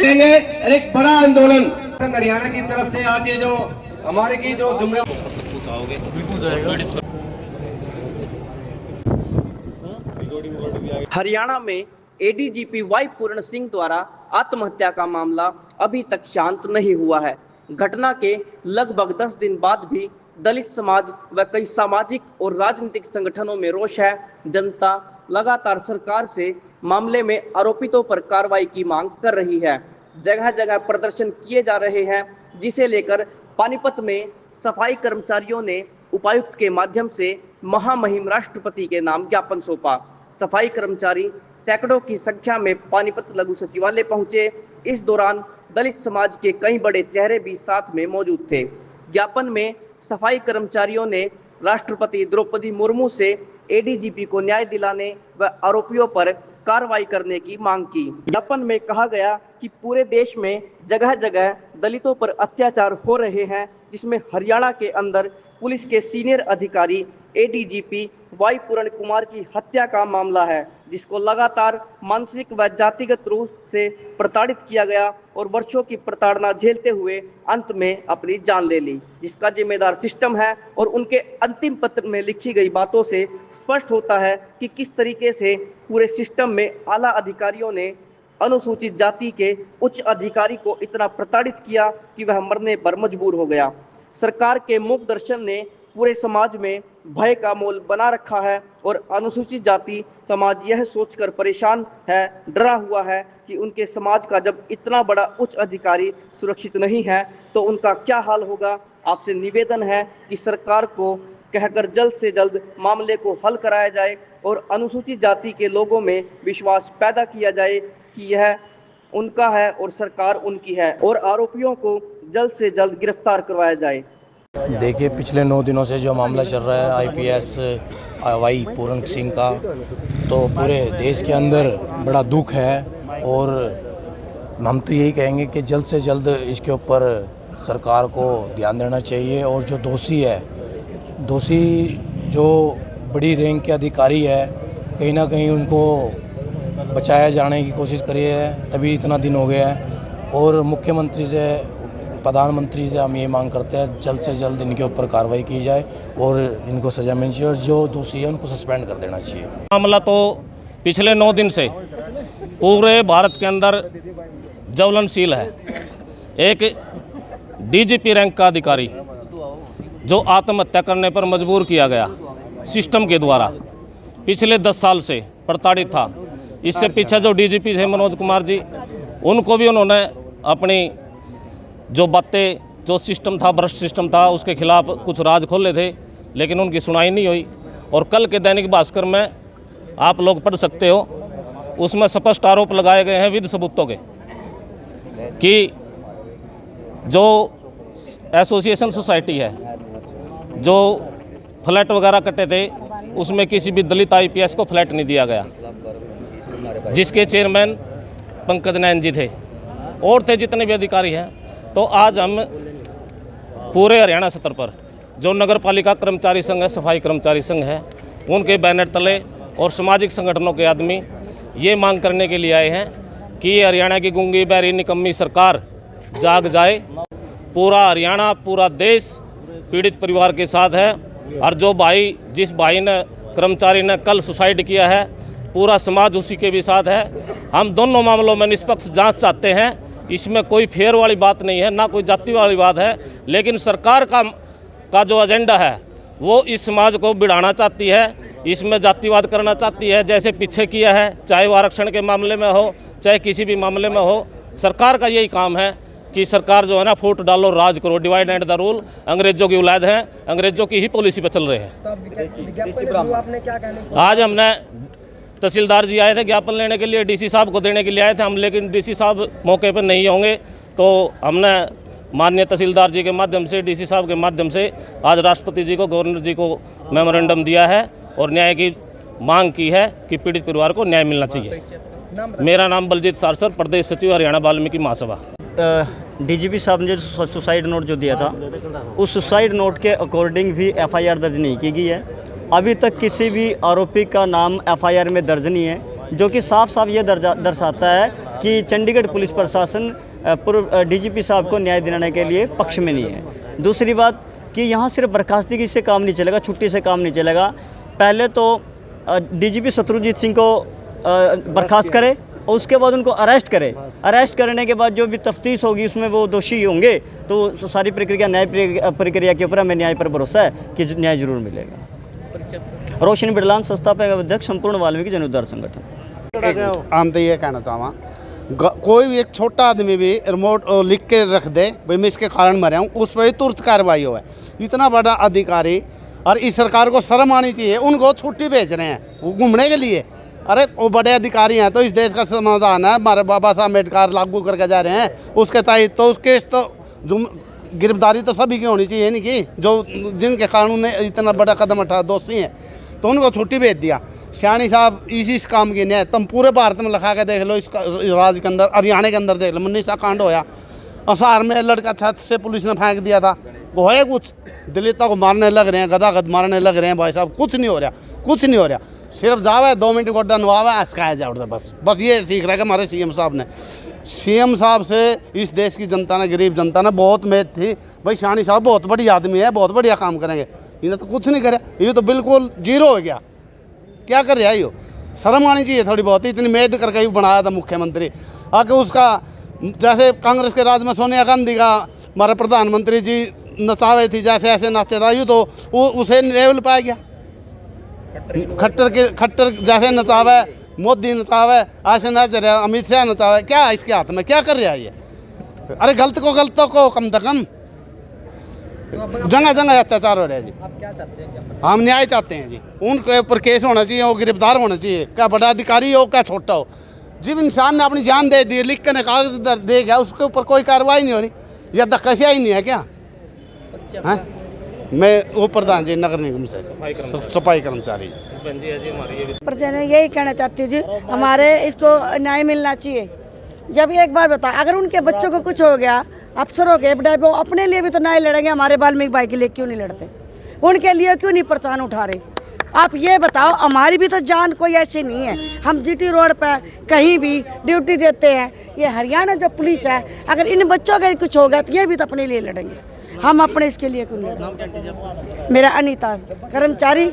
करेंगे एक बड़ा आंदोलन हरियाणा की तरफ से। आज ये जो हमारे की जो हरियाणा में एडीजीपी वाई पूर्ण सिंह द्वारा आत्महत्या का मामला अभी तक शांत नहीं हुआ है। घटना के लगभग 10 दिन बाद भी दलित समाज व कई सामाजिक और राजनीतिक संगठनों में रोष है। जनता लगातार सरकार से मामले में आरोपितों पर कार्रवाई की मांग कर रही है। जगह जगह प्रदर्शन किए जा रहे हैं, जिसे लेकर पानीपत में सफाई कर्मचारियों ने उपायुक्त के माध्यम से महामहिम राष्ट्रपति के नाम ज्ञापन सौंपा। सफाई कर्मचारी सैकड़ों की संख्या में पानीपत लघु सचिवालय पहुंचे। इस दौरान दलित समाज के कई बड़े चेहरे भी साथ में मौजूद थे। ज्ञापन में सफाई कर्मचारियों ने राष्ट्रपति द्रौपदी मुर्मू से एडीजीपी को न्याय दिलाने व आरोपियों पर कार्रवाई करने की मांग की। ज्ञापन में कहा गया कि पूरे देश में जगह जगह दलितों पर अत्याचार हो रहे हैं, जिसमें हरियाणा के अंदर पुलिस के सीनियर अधिकारी एडीजीपी वाई पूर्ण कुमार की हत्या का मामला है, जिसको लगातार मानसिक व जातिगत रूप से प्रताड़ित किया गया और वर्षों की प्रताड़ना झेलते हुए अंत में अपनी जान ले ली, जिसका जिम्मेदार सिस्टम है। और उनके अंतिम पत्र में लिखी गई बातों से स्पष्ट होता है कि किस तरीके से पूरे सिस्टम में आला अधिकारियों ने अनुसूचित जाति के उच्च अधिकारी को इतना प्रताड़ित किया कि वह मरने पर मजबूर हो गया। सरकार के मूक दर्शन ने पूरे समाज में भय का माहौल बना रखा है और अनुसूचित जाति समाज यह सोचकर परेशान है, डरा हुआ है कि उनके समाज का जब इतना बड़ा उच्च अधिकारी सुरक्षित नहीं है तो उनका क्या हाल होगा। आपसे निवेदन है कि सरकार को कहकर जल्द से जल्द मामले को हल कराया जाए और अनुसूचित जाति के लोगों में विश्वास पैदा किया जाए कि यह उनका है और सरकार उनकी है और आरोपियों को जल्द से जल्द गिरफ्तार करवाया जाए। देखिए, पिछले 9 दिनों से जो मामला चल रहा है आईपीएस वाई पूर्ण सिंह का, तो पूरे देश के अंदर बड़ा दुख है और हम तो यही कहेंगे कि जल्द से जल्द इसके ऊपर सरकार को ध्यान देना चाहिए। और जो दोषी जो बड़ी रैंक के अधिकारी है, कहीं ना कहीं उनको बचाया जाने की कोशिश करी है, तभी इतना दिन हो गया है। और मुख्यमंत्री से, प्रधानमंत्री से हम ये मांग करते हैं जल्द से जल्द इनके ऊपर कार्रवाई की जाए और इनको सजा मिलनी चाहिए और जो दोषी है उनको सस्पेंड कर देना चाहिए। मामला तो पिछले 9 दिन से पूरे भारत के अंदर ज्वलनशील है। एक डीजीपी रैंक का अधिकारी जो आत्महत्या करने पर मजबूर किया गया सिस्टम के द्वारा, पिछले 10 साल से प्रताड़ित था। इससे पीछे जो डीजीपी थे मनोज कुमार जी, उनको भी उन्होंने अपनी जो बातें, जो सिस्टम था, भ्रष्ट सिस्टम था, उसके खिलाफ कुछ राज खोले थे, लेकिन उनकी सुनाई नहीं हुई। और कल के दैनिक भास्कर में आप लोग पढ़ सकते हो, उसमें स्पष्ट आरोप लगाए गए हैं विद सबूतों के कि जो एसोसिएशन सोसाइटी है, जो फ्लैट वगैरह कटे थे, उसमें किसी भी दलित आईपीएस को फ्लैट नहीं दिया गया, जिसके चेयरमैन पंकज नैन जी थे और थे जितने भी अधिकारी हैं। तो आज हम पूरे हरियाणा स्तर पर जो नगर पालिका कर्मचारी संघ है, सफाई कर्मचारी संघ है, उनके बैनर तले और सामाजिक संगठनों के आदमी ये मांग करने के लिए आए हैं कि हरियाणा की गूंगी बहरी निकम्मी सरकार जाग जाए। पूरा हरियाणा, पूरा देश पीड़ित परिवार के साथ है और जो भाई, जिस भाई ने, कर्मचारी ने कल सुसाइड किया है, पूरा समाज उसी के भी साथ है। हम दोनों मामलों में निष्पक्ष जांच चाहते हैं। इसमें कोई फेयर वाली बात नहीं है, ना कोई जाति वाली बात है, लेकिन सरकार का जो एजेंडा है वो इस समाज को बिड़ाना चाहती है, इसमें जातिवाद करना चाहती है, जैसे पीछे किया है, चाहे वो आरक्षण के मामले में हो, चाहे किसी भी मामले में हो। सरकार का यही काम है कि सरकार जो है ना, फूट डालो, राज करो, डिवाइड एंड द रूल। अंग्रेजों की औलाद हैं, अंग्रेजों की ही पॉलिसी पर चल रहे हैं। आज हमने तहसीलदार जी आए थे ज्ञापन लेने के लिए, डीसी साहब को देने के लिए आए थे हम, लेकिन डीसी साहब मौके पर नहीं होंगे, तो हमने माननीय तहसीलदार जी के माध्यम से, डीसी साहब के माध्यम से आज राष्ट्रपति जी को, गवर्नर जी को मेमोरेंडम दिया है और न्याय की मांग की है कि पीड़ित परिवार को न्याय मिलना चाहिए। मेरा नाम बलजीत सारसर, प्रदेश सचिव हरियाणा वाल्मीकि महासभा। डीजीपी साहब ने जो सुसाइड नोट जो दिया था, उस सुसाइड नोट के अकॉर्डिंग भी एफआईआर दर्ज नहीं की गई है। अभी तक किसी भी आरोपी का नाम एफआईआर में दर्ज नहीं है। जो कि साफ साफ ये दर्शाता है कि चंडीगढ़ पुलिस प्रशासन पूर्व डीजीपी साहब को न्याय दिलाने के लिए पक्ष में नहीं है। दूसरी बात कि यहाँ सिर्फ बर्खास्तगी से काम नहीं चलेगा, छुट्टी से काम नहीं चलेगा। पहले तो डीजीपी शत्रुजीत सिंह को बर्खास्त करे और उसके बाद उनको अरेस्ट करे। अरेस्ट करने के बाद जो भी तफ्तीश होगी उसमें वो दोषी होंगे तो सारी प्रक्रिया न्याय प्रक्रिया के ऊपर हमें न्याय पर भरोसा है कि न्याय जरूर मिलेगा। रोशनी बिड़लान, संस्थापक अध्यक्ष, संपूर्ण वाल्मीकि जन उद्धार संगठन। हम तो ये कहना चाहवा कोई भी एक छोटा आदमी भी रिमोट लिख के रख दे भाई मैं इसके कारण मरा हूँ, उस पर तुरंत कार्रवाई हो। इतना बड़ा अधिकारी और इस सरकार को शर्म आनी चाहिए, उनको छुट्टी भेज रहे हैं वो घूमने के लिए। अरे वो बड़े अधिकारी हैं तो इस देश का समाधान है, हमारे बाबा साहब अम्बेडकर लागू करके जा रहे हैं, उसके तहत तो उसके तो गिरफ्तारी तो सभी की होनी चाहिए नहीं कि जो जिनके कानून ने इतना बड़ा कदम उठाया दोषी हैं तो उनको छुट्टी भेज दिया। सियानी साहब इस काम की न्याय तुम पूरे भारत में लिखा के देख लो, इस राज्य के अंदर हरियाणा के अंदर देख लो, मनीषा कांड होया, असार में लड़का छत से पुलिस ने फेंक दिया था, वो है कुछ दलितों को मारने लग रहे हैं, गदागद मारने लग रहे हैं। भाई साहब कुछ नहीं हो रहा, कुछ नहीं हो रहा, सिर्फ जावे 2 मिनट गोड्डा नवावे हंसकाया जाए उधर, बस ये सीख रहा है कि हमारे सीएम साहब ने। सीएम साहब से इस देश की जनता ने, गरीब जनता ने बहुत उम्मीद थी भाई सियानी साहब बहुत बड़ी आदमी है, बहुत बढ़िया काम करेंगे। इन्हें तो कुछ नहीं करे, ये तो बिल्कुल जीरो हो गया। क्या कर रहा है यो? शर्म आनी चाहिए थोड़ी बहुत। इतनी उम्मीद करके ही बनाया था मुख्यमंत्री, आके उसका जैसे कांग्रेस के राज में सोनिया गांधी का हमारे प्रधानमंत्री जी नचावे थी, जैसे ऐसे नाचे था, यूँ तो उसे लेवल पाया गया। खट्टर जैसे नचावे, मोदी नचावे, ऐसे नच रहा, अमित शाह नचावे, क्या इसके हाथ में क्या कर रहा है ये? अरे गलतों को कम से कम जगह जगह अत्याचार हो रहा है जी। आप क्या चाहते हैं? हम न्याय चाहते हैं जी, उनके ऊपर केस होना चाहिए, वो गिरफ्तार होना चाहिए, क्या बड़ा अधिकारी हो क्या छोटा हो। जब इंसान ने अपनी जान दे दी, लिख कर कागज दे गया, उसके ऊपर कोई कार्रवाई नहीं हो रही, या धक्काशिया ही नहीं है क्या? हाँ, मैं वो प्रधान जी नगर निगम से सफाई कर्मचारी। यही कहना चाहती हूँ जी, हमारे इसको न्याय मिलना चाहिए। जब एक बार बता, अगर उनके बच्चों को कुछ हो गया, अफसरों के वो अपने लिए भी तो न्याय लड़ेंगे, हमारे वाल्मीकि भाई के लिए क्यों नहीं लड़ते? उनके लिए क्यों नहीं पहचान उठा रहे? आप ये बताओ, हमारी भी तो जान कोई ऐसी नहीं है। हम जीटी रोड पर कहीं भी ड्यूटी देते हैं, ये हरियाणा जो पुलिस है, अगर इन बच्चों का कुछ हो गया तो ये भी तो अपने लिए लड़ेंगे, हम अपने इसके लिए क्यों लड़ेंगे? मेरा अनीता, कर्मचारी।